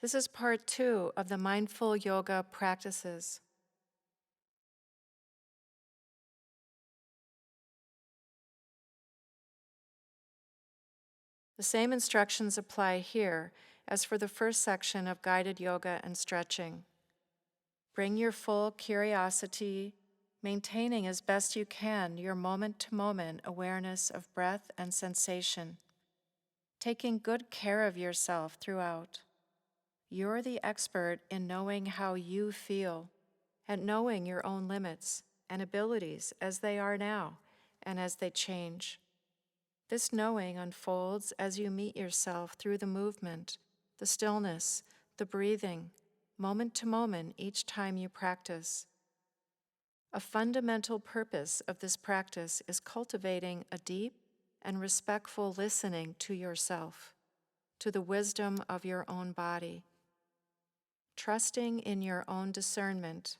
This is part 2 of the mindful yoga practices. The same instructions apply here as for the first section of guided yoga and stretching. Bring your full curiosity, maintaining as best you can your moment-to-moment awareness of breath and sensation, taking good care of yourself throughout. You're the expert in knowing how you feel and knowing your own limits and abilities as they are now and as they change. This knowing unfolds as you meet yourself through the movement, the stillness, the breathing, moment to moment each time you practice. A fundamental purpose of this practice is cultivating a deep and respectful listening to yourself, to the wisdom of your own body, trusting in your own discernment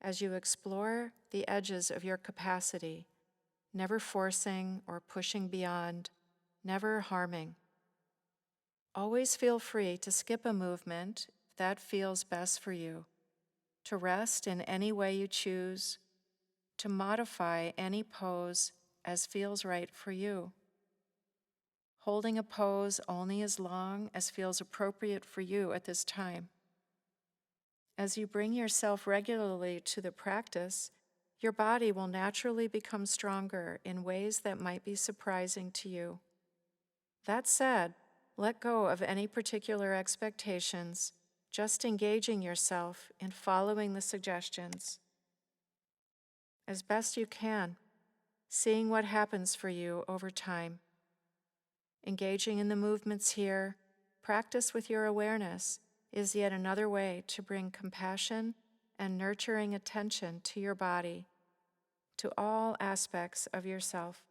as you explore the edges of your capacity, never forcing or pushing beyond, never harming. Always feel free to skip a movement if that feels best for you, to rest in any way you choose, to modify any pose as feels right for you. Holding a pose only as long as feels appropriate for you at this time. As you bring yourself regularly to the practice, your body will naturally become stronger in ways that might be surprising to you. That said, let go of any particular expectations, just engaging yourself in following the suggestions. As best you can, seeing what happens for you over time. Engaging in the movements here, practice with your awareness is yet another way to bring compassion and nurturing attention to your body, to all aspects of yourself.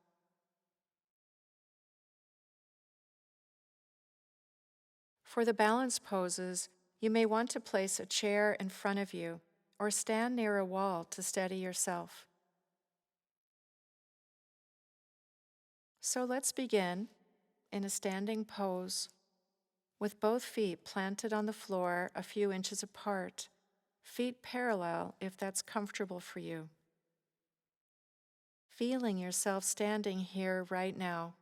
For the balance poses, you may want to place a chair in front of you or stand near a wall to steady yourself. So let's begin in a standing pose with both feet planted on the floor a few inches apart, feet parallel if that's comfortable for you. Feeling yourself standing here right now,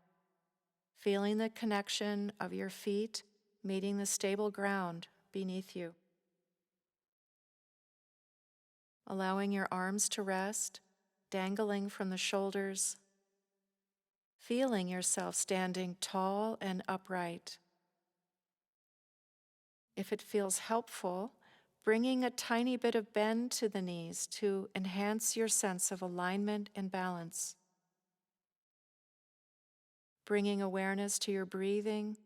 feeling the connection of your feet meeting the stable ground beneath you. Allowing your arms to rest, dangling from the shoulders. Feeling yourself standing tall and upright. If it feels helpful, bringing a tiny bit of bend to the knees to enhance your sense of alignment and balance. Bringing awareness to your breathing,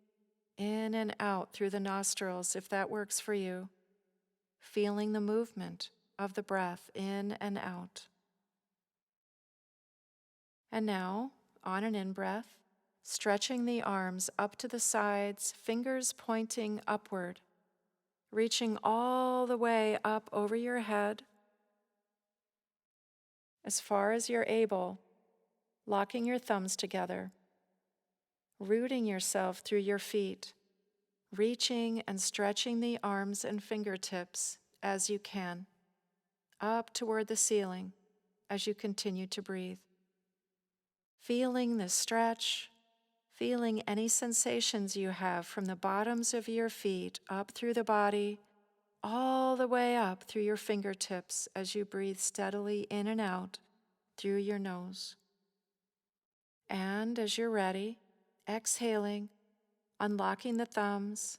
in and out through the nostrils if that works for you. Feeling the movement of the breath in and out. And now, on an in-breath, stretching the arms up to the sides, fingers pointing upward, reaching all the way up over your head, as far as you're able, locking your thumbs together, rooting yourself through your feet, reaching and stretching the arms and fingertips as you can, up toward the ceiling as you continue to breathe. Feeling the stretch, feeling any sensations you have from the bottoms of your feet up through the body, all the way up through your fingertips as you breathe steadily in and out through your nose. And as you're ready, exhaling, unlocking the thumbs,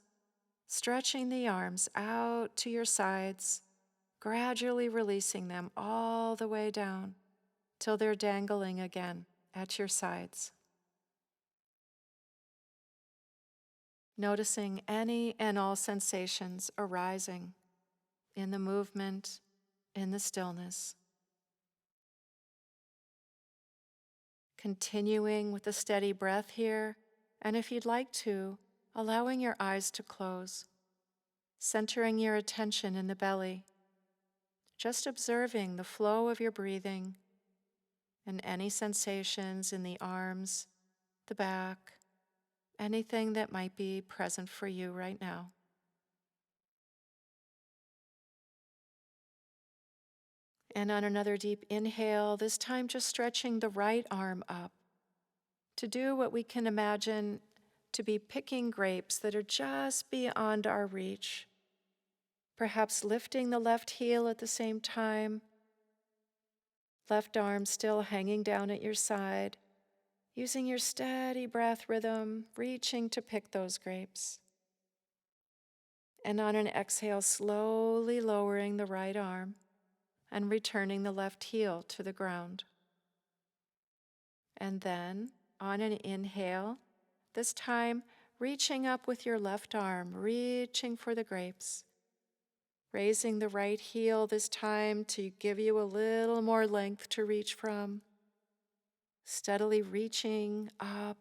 stretching the arms out to your sides, gradually releasing them all the way down till they're dangling again at your sides. Noticing any and all sensations arising in the movement, in the stillness. Continuing with the steady breath here, and if you'd like to, allowing your eyes to close, centering your attention in the belly, just observing the flow of your breathing and any sensations in the arms, the back, anything that might be present for you right now. And on another deep inhale, this time just stretching the right arm up to do what we can imagine to be picking grapes that are just beyond our reach. Perhaps lifting the left heel at the same time, left arm still hanging down at your side, using your steady breath rhythm, reaching to pick those grapes. And on an exhale, slowly lowering the right arm and returning the left heel to the ground. And then, on an inhale, this time reaching up with your left arm, reaching for the grapes. Raising the right heel this time to give you a little more length to reach from. Steadily reaching up.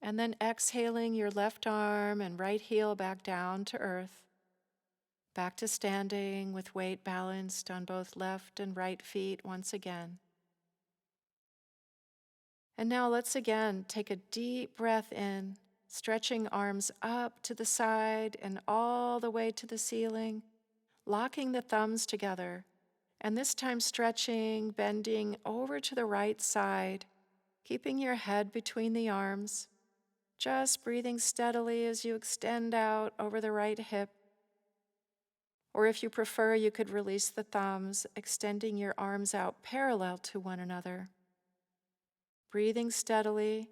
And then exhaling your left arm and right heel back down to earth. Back to standing with weight balanced on both left and right feet once again. And now let's again take a deep breath in, stretching arms up to the side and all the way to the ceiling, locking the thumbs together, and this time stretching, bending over to the right side, keeping your head between the arms, just breathing steadily as you extend out over the right hip. Or if you prefer, you could release the thumbs, extending your arms out parallel to one another. Breathing steadily,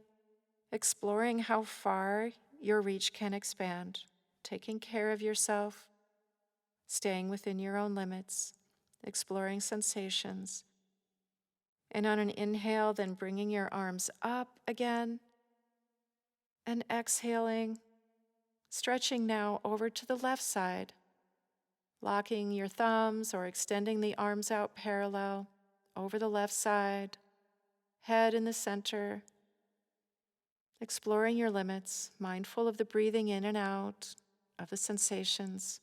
exploring how far your reach can expand, taking care of yourself, staying within your own limits, exploring sensations. And on an inhale, then bringing your arms up again, and exhaling, stretching now over to the left side, locking your thumbs or extending the arms out parallel over the left side, head in the center, exploring your limits, mindful of the breathing in and out, of the sensations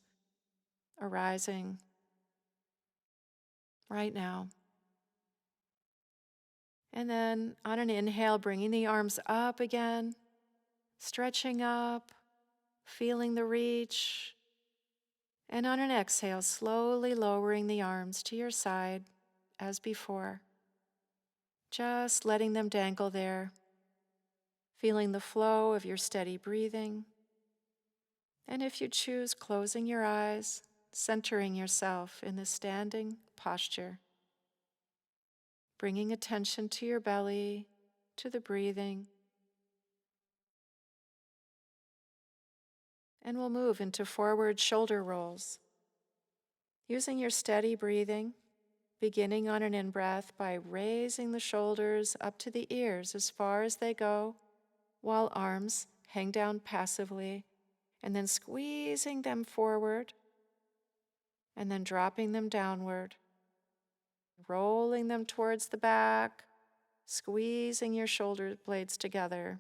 arising right now. And then on an inhale, bringing the arms up again, stretching up, feeling the reach. And on an exhale, slowly lowering the arms to your side as before. Just letting them dangle there, feeling the flow of your steady breathing. And if you choose, closing your eyes, centering yourself in the standing posture. Bringing attention to your belly, to the breathing. And we'll move into forward shoulder rolls. Using your steady breathing, beginning on an in-breath by raising the shoulders up to the ears as far as they go, while arms hang down passively, and then squeezing them forward, and then dropping them downward, rolling them towards the back, squeezing your shoulder blades together,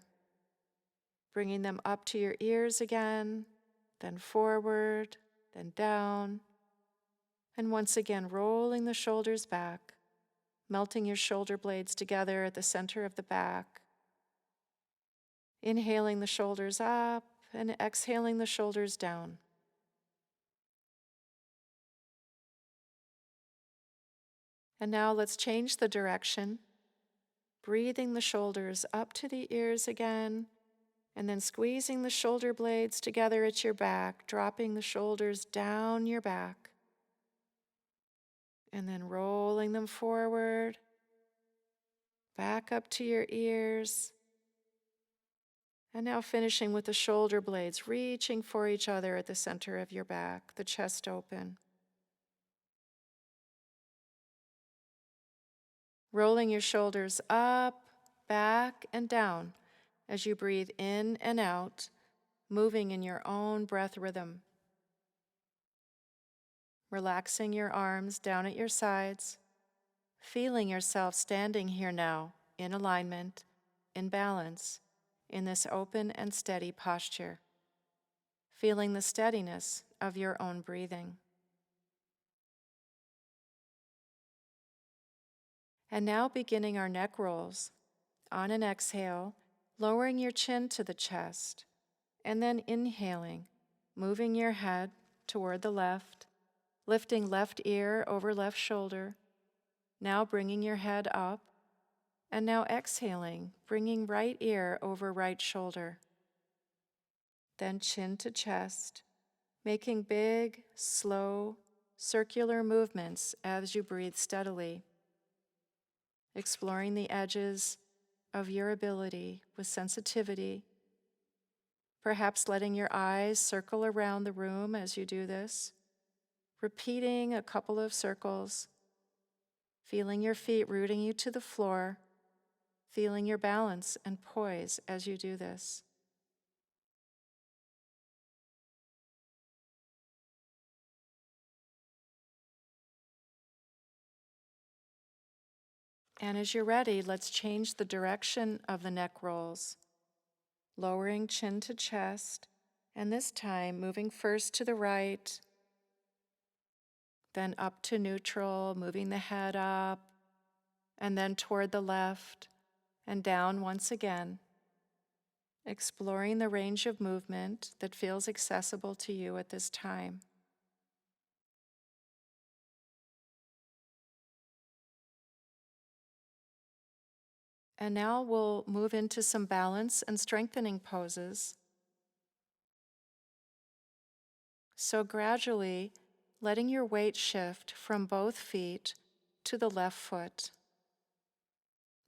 bringing them up to your ears again, then forward, then down, and once again rolling the shoulders back, melting your shoulder blades together at the center of the back, inhaling the shoulders up and exhaling the shoulders down. And now let's change the direction, breathing the shoulders up to the ears again, and then squeezing the shoulder blades together at your back, dropping the shoulders down your back, and then rolling them forward, back up to your ears, and now finishing with the shoulder blades reaching for each other at the center of your back, the chest open. Rolling your shoulders up, back, and down as you breathe in and out, moving in your own breath rhythm. Relaxing your arms down at your sides, feeling yourself standing here now in alignment, in balance, in this open and steady posture, feeling the steadiness of your own breathing. And now beginning our neck rolls. On an exhale, lowering your chin to the chest, and then inhaling, moving your head toward the left, lifting left ear over left shoulder, now bringing your head up, and now exhaling, bringing right ear over right shoulder. Then chin to chest, making big, slow, circular movements as you breathe steadily, exploring the edges of your ability with sensitivity, perhaps letting your eyes circle around the room as you do this, repeating a couple of circles, feeling your feet rooting you to the floor, feeling your balance and poise as you do this. And as you're ready, let's change the direction of the neck rolls, lowering chin to chest, and this time moving first to the right, then up to neutral, moving the head up, and then toward the left, and down once again, exploring the range of movement that feels accessible to you at this time. And now we'll move into some balance and strengthening poses. So gradually, letting your weight shift from both feet to the left foot.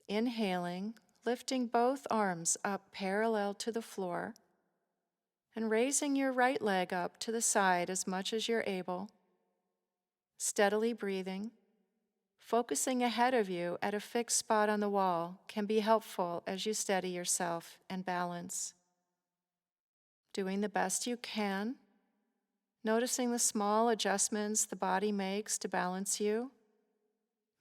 Inhaling, lifting both arms up parallel to the floor, and raising your right leg up to the side as much as you're able. Steadily breathing. Focusing ahead of you at a fixed spot on the wall can be helpful as you steady yourself and balance. Doing the best you can, noticing the small adjustments the body makes to balance you.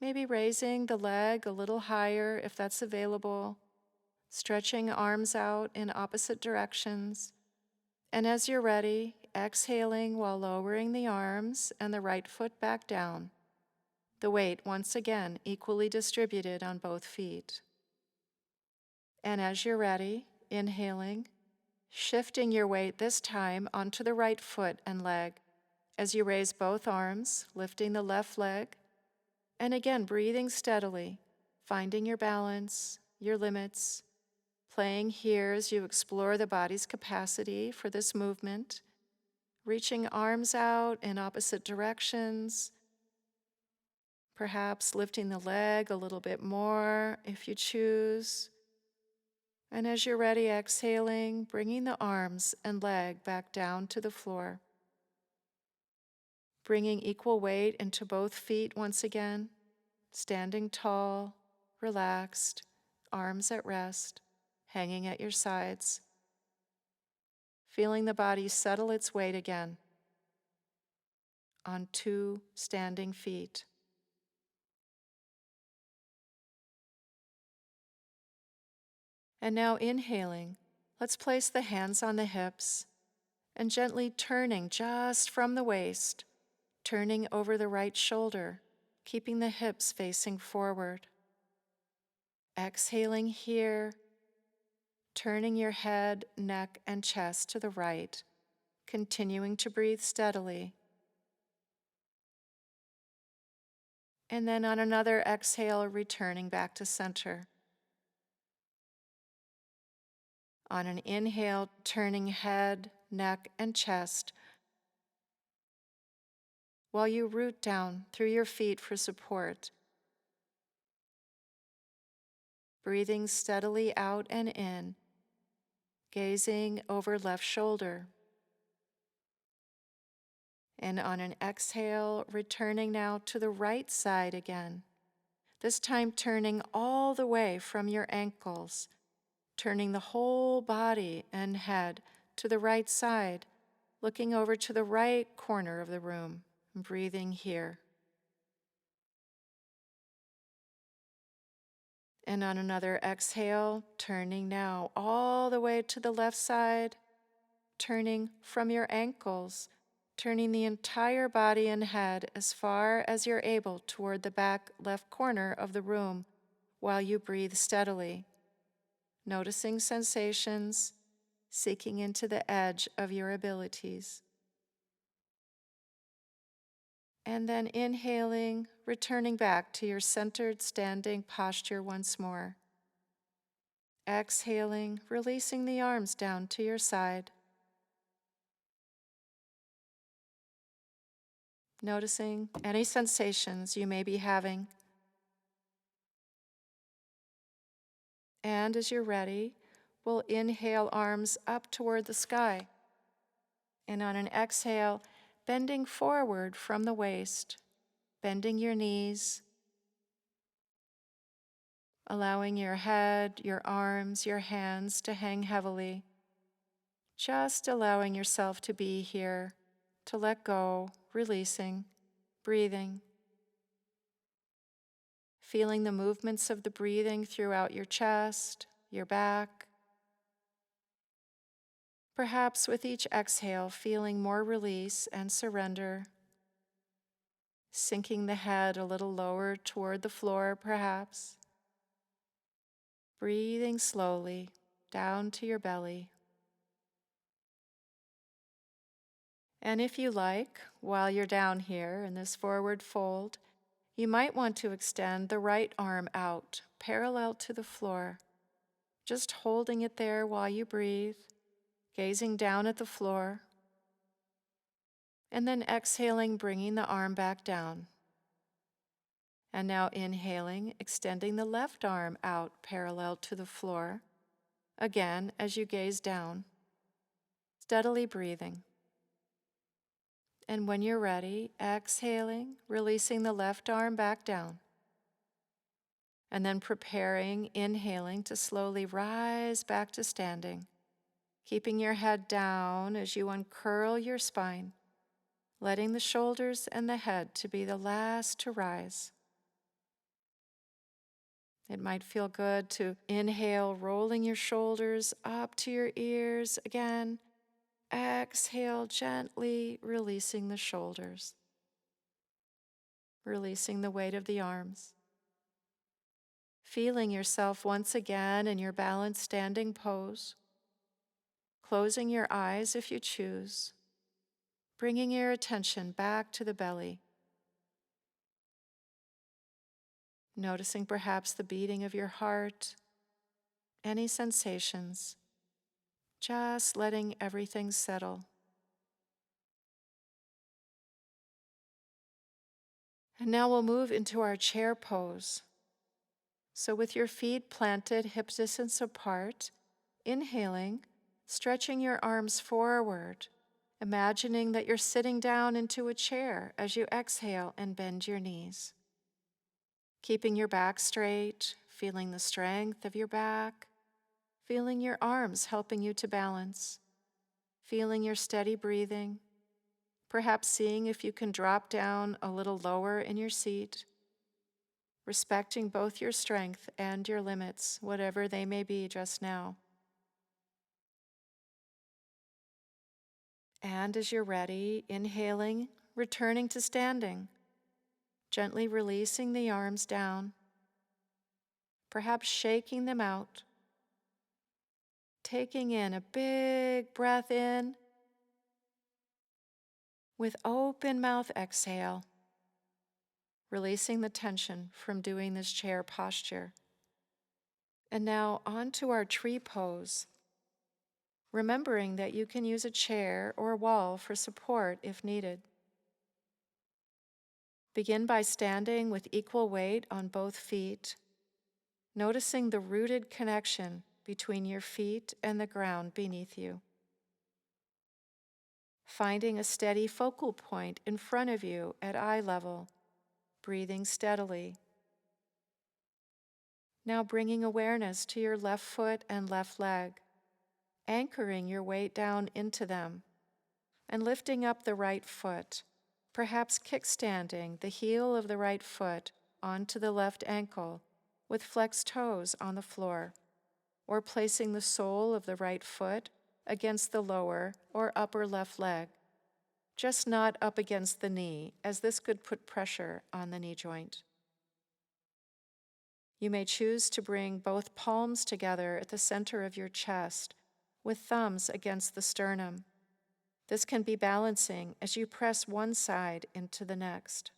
Maybe raising the leg a little higher if that's available, stretching arms out in opposite directions, and as you're ready, exhaling while lowering the arms and the right foot back down. The weight, once again, equally distributed on both feet. And as you're ready, inhaling, shifting your weight this time onto the right foot and leg as you raise both arms, lifting the left leg, and again breathing steadily, finding your balance, your limits, playing here as you explore the body's capacity for this movement, reaching arms out in opposite directions, perhaps lifting the leg a little bit more if you choose. And as you're ready, exhaling, bringing the arms and leg back down to the floor. Bringing equal weight into both feet once again, standing tall, relaxed, arms at rest, hanging at your sides. Feeling the body settle its weight again on 2 standing feet. And now inhaling, let's place the hands on the hips and gently turning just from the waist, turning over the right shoulder, keeping the hips facing forward. Exhaling here, turning your head, neck, and chest to the right, continuing to breathe steadily. And then on another exhale, returning back to center. On an inhale, turning head, neck, and chest while you root down through your feet for support. Breathing steadily out and in, gazing over left shoulder. And on an exhale, returning now to the right side again, this time turning all the way from your ankles, turning the whole body and head to the right side, looking over to the right corner of the room, and breathing here. And on another exhale, turning now all the way to the left side, turning from your ankles, turning the entire body and head as far as you're able toward the back left corner of the room while you breathe steadily. Noticing sensations, seeking into the edge of your abilities. And then inhaling, returning back to your centered standing posture once more. Exhaling, releasing the arms down to your side. Noticing any sensations you may be having. And as you're ready, we'll inhale arms up toward the sky. And on an exhale, bending forward from the waist, bending your knees, allowing your head, your arms, your hands to hang heavily. Just allowing yourself to be here, to let go, releasing, breathing. Feeling the movements of the breathing throughout your chest, your back. Perhaps with each exhale, feeling more release and surrender. Sinking the head a little lower toward the floor, perhaps. Breathing slowly down to your belly. And if you like, while you're down here in this forward fold, you might want to extend the right arm out, parallel to the floor, just holding it there while you breathe, gazing down at the floor, and then exhaling, bringing the arm back down. And now inhaling, extending the left arm out parallel to the floor, again as you gaze down, steadily breathing. And when you're ready, exhaling, releasing the left arm back down. And then preparing, inhaling to slowly rise back to standing, keeping your head down as you uncurl your spine, letting the shoulders and the head to be the last to rise. It might feel good to inhale, rolling your shoulders up to your ears again. Exhale, gently releasing the shoulders, releasing the weight of the arms. Feeling yourself once again in your balanced standing pose. Closing your eyes if you choose. Bringing your attention back to the belly. Noticing perhaps the beating of your heart, any sensations. Just letting everything settle. And now we'll move into our chair pose. So with your feet planted hip distance apart, inhaling, stretching your arms forward, imagining that you're sitting down into a chair as you exhale and bend your knees. Keeping your back straight, feeling the strength of your back, feeling your arms helping you to balance, feeling your steady breathing, perhaps seeing if you can drop down a little lower in your seat, respecting both your strength and your limits, whatever they may be just now. And as you're ready, inhaling, returning to standing, gently releasing the arms down, perhaps shaking them out, taking in a big breath in, with open mouth exhale, releasing the tension from doing this chair posture. And now onto our tree pose, remembering that you can use a chair or wall for support if needed. Begin by standing with equal weight on both feet, noticing the rooted connection between your feet and the ground beneath you. Finding a steady focal point in front of you at eye level, breathing steadily. Now bringing awareness to your left foot and left leg, anchoring your weight down into them, and lifting up the right foot, perhaps kickstanding the heel of the right foot onto the left ankle with flexed toes on the floor, or placing the sole of the right foot against the lower or upper left leg, just not up against the knee, as this could put pressure on the knee joint. You may choose to bring both palms together at the center of your chest with thumbs against the sternum, This can be balancing as you press one side into the next.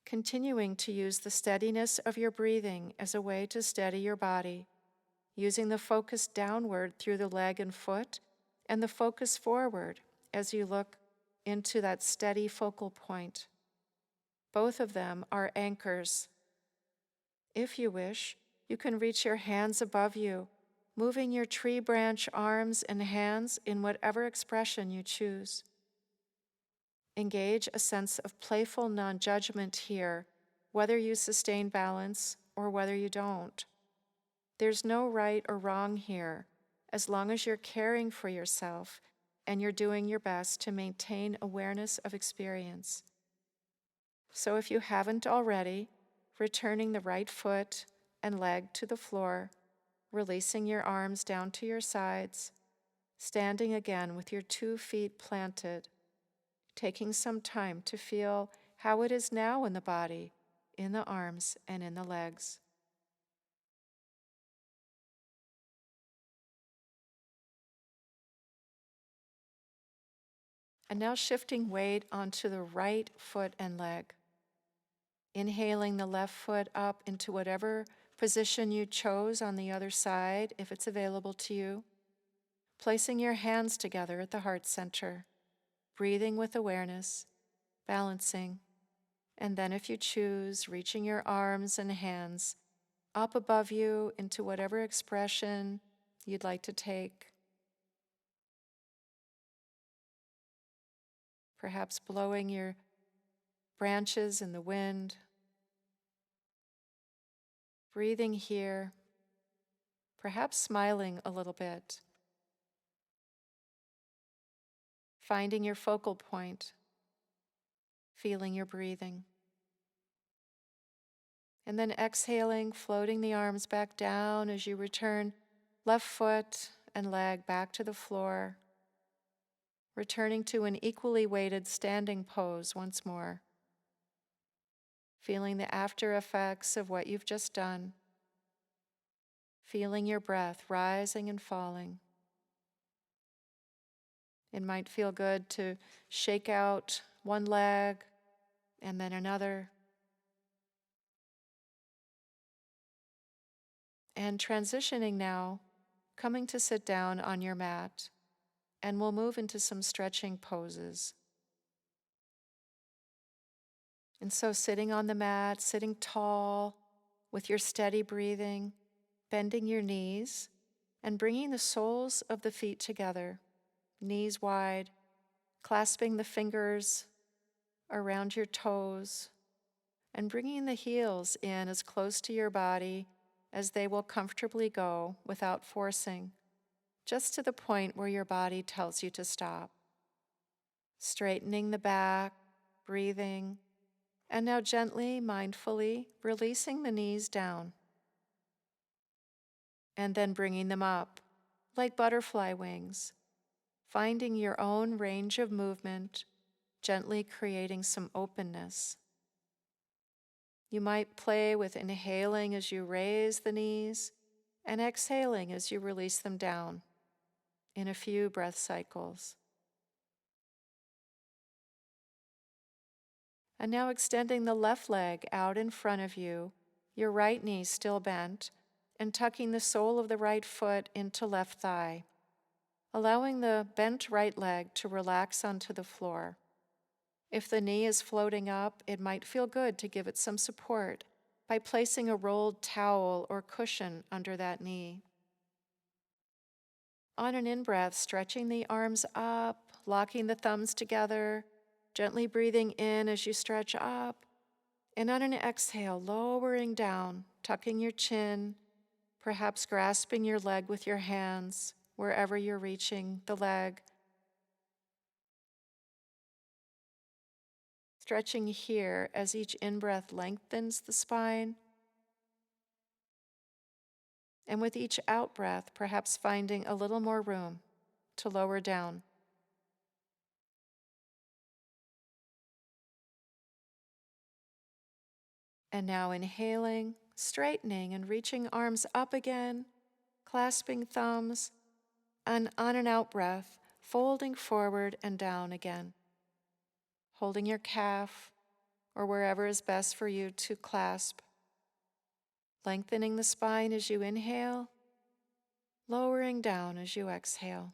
Continuing to use the steadiness of your breathing as a way to steady your body, using the focus downward through the leg and foot, and the focus forward as you look into that steady focal point. Both of them are anchors. If you wish, you can reach your hands above you, moving your tree branch arms and hands in whatever expression you choose. Engage a sense of playful non-judgment here, whether you sustain balance or whether you don't. There's no right or wrong here, as long as you're caring for yourself and you're doing your best to maintain awareness of experience. So if you haven't already, returning the right foot and leg to the floor, releasing your arms down to your sides, standing again with your 2 feet planted, taking some time to feel how it is now in the body, in the arms and in the legs. And now shifting weight onto the right foot and leg. Inhaling the left foot up into whatever position you chose on the other side, if it's available to you. Placing your hands together at the heart center, breathing with awareness, balancing, and then if you choose, reaching your arms and hands up above you into whatever expression you'd like to take. Perhaps blowing your branches in the wind. Breathing here, perhaps smiling a little bit. Finding your focal point, feeling your breathing. And then exhaling, floating the arms back down as you return left foot and leg back to the floor, returning to an equally weighted standing pose once more. Feeling the after effects of what you've just done. Feeling your breath rising and falling. It might feel good to shake out one leg and then another. And transitioning now, coming to sit down on your mat, and we'll move into some stretching poses. And so sitting on the mat, sitting tall with your steady breathing, bending your knees and bringing the soles of the feet together, knees wide, clasping the fingers around your toes and bringing the heels in as close to your body as they will comfortably go without forcing, just to the point where your body tells you to stop. Straightening the back, breathing, and now gently, mindfully releasing the knees down. And then bringing them up like butterfly wings, finding your own range of movement, gently creating some openness. You might play with inhaling as you raise the knees and exhaling as you release them down in a few breath cycles. And now extending the left leg out in front of you, your right knee still bent, and tucking the sole of the right foot into left thigh, allowing the bent right leg to relax onto the floor. If the knee is floating up, it might feel good to give it some support by placing a rolled towel or cushion under that knee. On an in-breath, stretching the arms up, locking the thumbs together, gently breathing in as you stretch up, and on an exhale, lowering down, tucking your chin, perhaps grasping your leg with your hands, wherever you're reaching the leg. Stretching here as each in-breath lengthens the spine, and with each out-breath, perhaps finding a little more room to lower down. And now inhaling, straightening and reaching arms up again, clasping thumbs, And on an out breath, folding forward and down again, holding your calf or wherever is best for you to clasp, lengthening the spine as you inhale, lowering down as you exhale,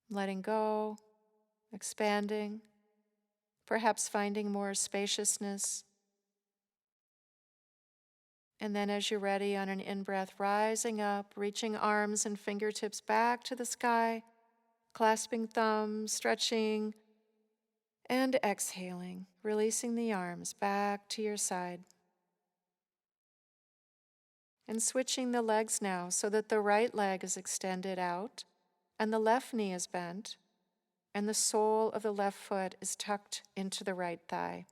letting go, expanding, perhaps finding more spaciousness. And then as you're ready, on an in-breath, rising up, reaching arms and fingertips back to the sky, clasping thumbs, stretching, and exhaling, releasing the arms back to your side. And switching the legs now so that the right leg is extended out and the left knee is bent and the sole of the left foot is tucked into the right thigh.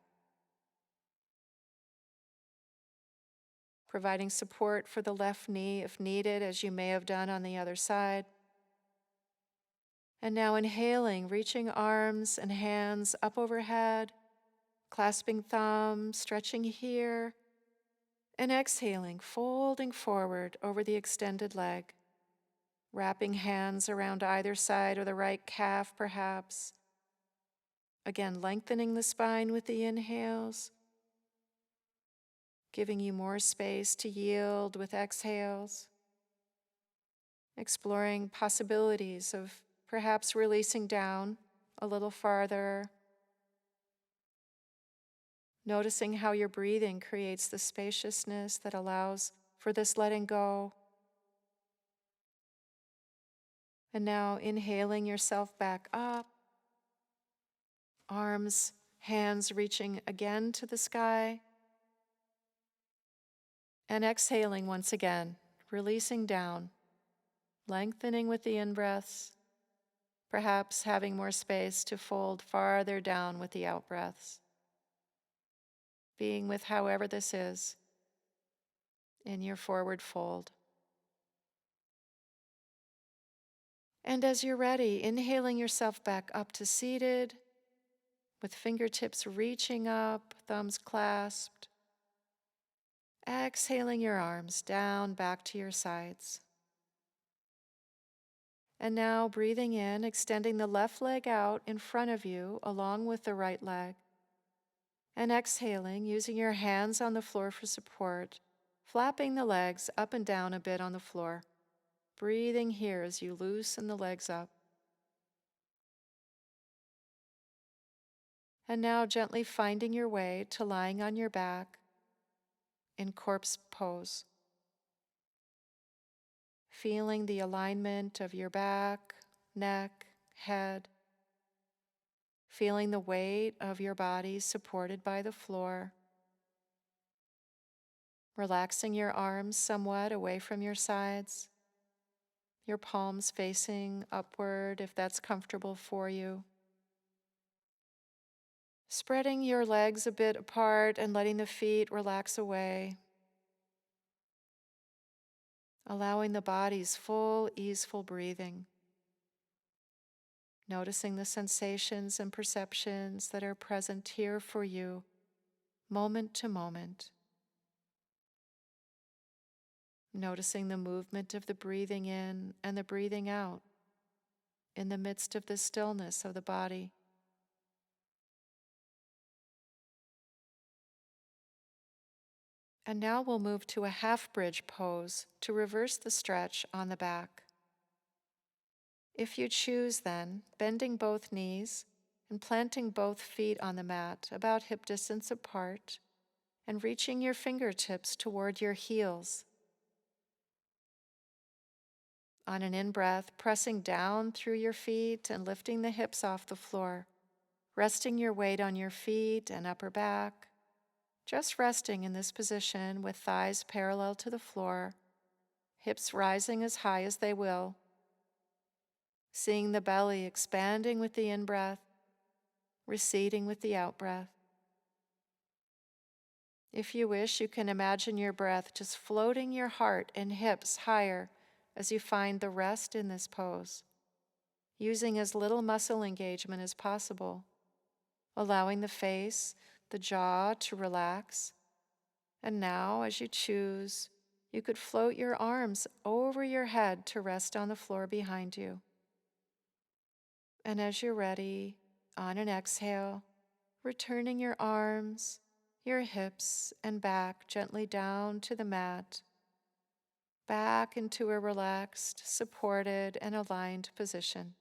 Providing support for the left knee if needed, as you may have done on the other side. And now inhaling, reaching arms and hands up overhead, clasping thumbs, stretching here, and exhaling, folding forward over the extended leg, wrapping hands around either side or the right calf perhaps. Again, lengthening the spine with the inhales, giving you more space to yield with exhales, exploring possibilities of perhaps releasing down a little farther, noticing how your breathing creates the spaciousness that allows for this letting go. And now inhaling yourself back up, arms, hands reaching again to the sky, and exhaling once again, releasing down, lengthening with the in-breaths, perhaps having more space to fold farther down with the out-breaths. Being with however this is in your forward fold. And as you're ready, inhaling yourself back up to seated, with fingertips reaching up, thumbs clasped. Exhaling your arms down back to your sides. And now breathing in, extending the left leg out in front of you along with the right leg. And exhaling, using your hands on the floor for support, flapping the legs up and down a bit on the floor. Breathing here as you loosen the legs up. And now gently finding your way to lying on your back in corpse pose. Feeling the alignment of your back, neck, head. Feeling the weight of your body supported by the floor. Relaxing your arms somewhat away from your sides. Your palms facing upward if that's comfortable for you. Spreading your legs a bit apart and letting the feet relax away. Allowing the body's full, easeful breathing. Noticing the sensations and perceptions that are present here for you, moment to moment. Noticing the movement of the breathing in and the breathing out in the midst of the stillness of the body. And now we'll move to a half bridge pose to reverse the stretch on the back. If you choose then, bending both knees and planting both feet on the mat about hip distance apart and reaching your fingertips toward your heels. On an in-breath, pressing down through your feet and lifting the hips off the floor, resting your weight on your feet and upper back. Just resting in this position with thighs parallel to the floor, hips rising as high as they will. Seeing the belly expanding with the in-breath, receding with the out-breath. If you wish, you can imagine your breath just floating your heart and hips higher as you find the rest in this pose, using as little muscle engagement as possible, allowing the face, the jaw to relax. And now, as you choose, You could float your arms over your head to rest on the floor behind you. And as you're ready, on an exhale, returning your arms, your hips, and back gently down to the mat, back into a relaxed, supported, and aligned position.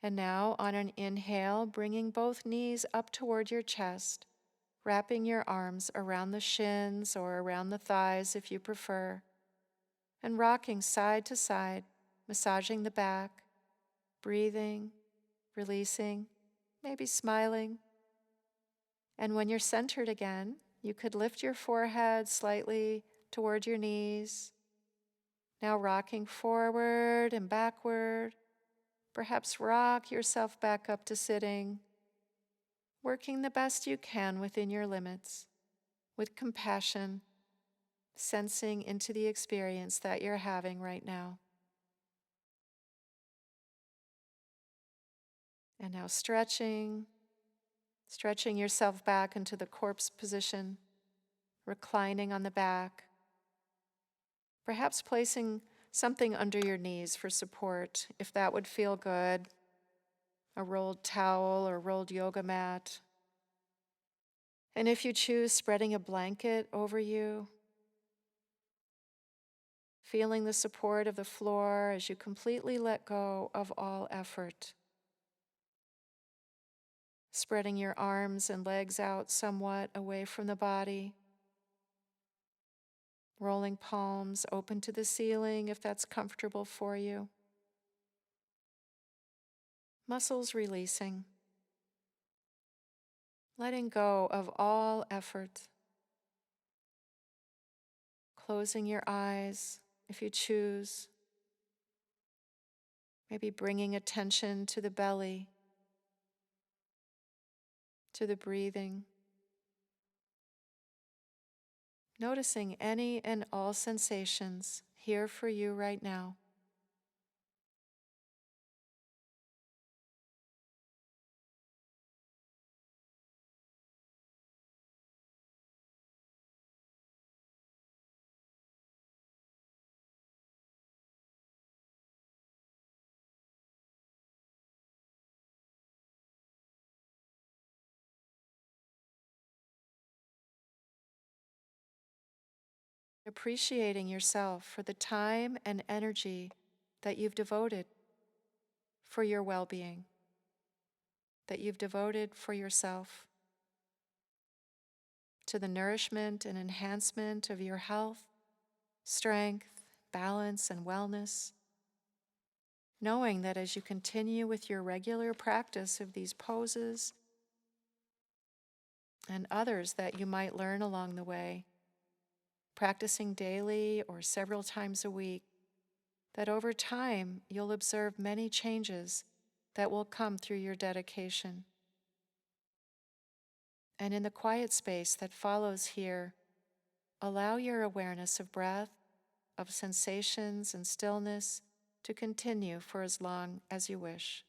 And now, on an inhale, bringing both knees up toward your chest, wrapping your arms around the shins or around the thighs if you prefer, and rocking side to side, massaging the back, breathing, releasing, maybe smiling. And when you're centered again, you could lift your forehead slightly toward your knees. Now rocking forward and backward. Perhaps rock yourself back up to sitting, working the best you can within your limits, with compassion, sensing into the experience that you're having right now. And now stretching yourself back into the corpse position, reclining on the back, perhaps placing something under your knees for support, if that would feel good, a rolled towel or rolled yoga mat. And if you choose, spreading a blanket over you, feeling the support of the floor as you completely let go of all effort. Spreading your arms and legs out somewhat away from the body. Rolling palms open to the ceiling if that's comfortable for you. Muscles releasing. Letting go of all effort. Closing your eyes if you choose. Maybe bringing attention to the belly, to the breathing. Noticing any and all sensations here for you right now. Appreciating yourself for the time and energy that you've devoted for your well-being, that you've devoted for yourself, to the nourishment and enhancement of your health, strength, balance, and wellness, knowing that as you continue with your regular practice of these poses and others that you might learn along the way, practicing daily or several times a week, that over time you'll observe many changes that will come through your dedication. And in the quiet space that follows here, allow your awareness of breath, of sensations and stillness to continue for as long as you wish.